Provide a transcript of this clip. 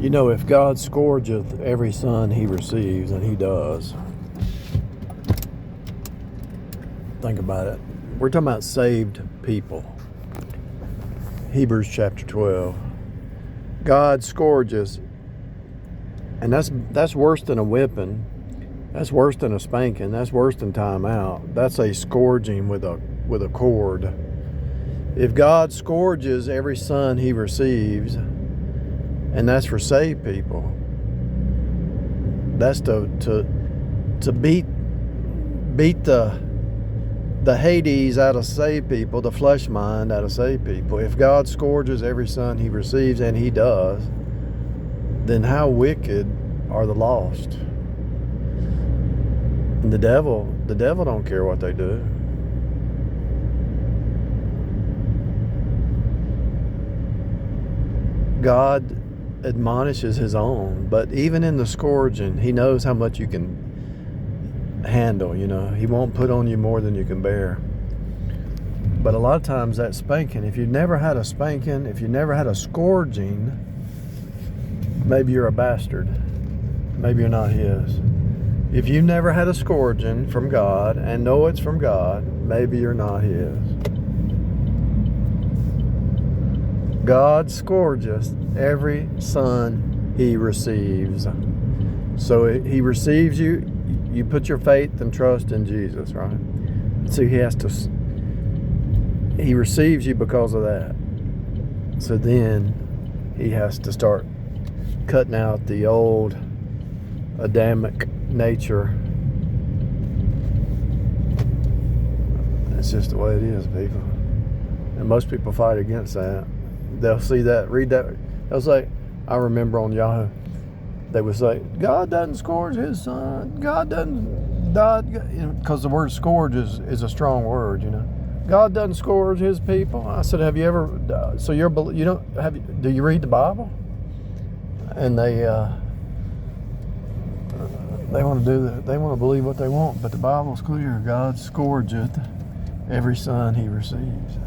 You know, if God scourgeth every son he receives, and he does, think about it. We're talking about saved people. Hebrews chapter 12. God scourges, and that's worse than a whipping. That's worse than a spanking. That's worse than time out. That's a scourging with a cord. If God scourges every son he receives, and that's for saved people, that's to beat the Hades out of saved people, the flesh mind out of saved people. If God scourges every son he receives, and he does, then how wicked are the lost? And the devil don't care what they do. God admonishes his own, but even in the scourging, he knows how much you can handle. He won't put on you more than you can bear. But a lot of times that spanking, if you've never had a spanking, if you never had a scourging, maybe you're a bastard. Maybe you're not his. If you've never had a scourging from God and know it's from God, maybe you're not his. God scourges every son he receives. So he receives you. You put your faith and trust in Jesus, right? So he receives you because of that. So then he has to start cutting out the old Adamic nature. It's just the way it is, people. And most people fight against that. They'll see that, read that. They'll say, I remember on Yahoo, they would say, God doesn't scourge his son. God doesn't, because the word scourge is a strong word, God doesn't scourge his people. I said, have you ever, do you read the Bible? And they want to do that. They want to believe what they want, but the Bible's clear. God scourgeth every son he receives.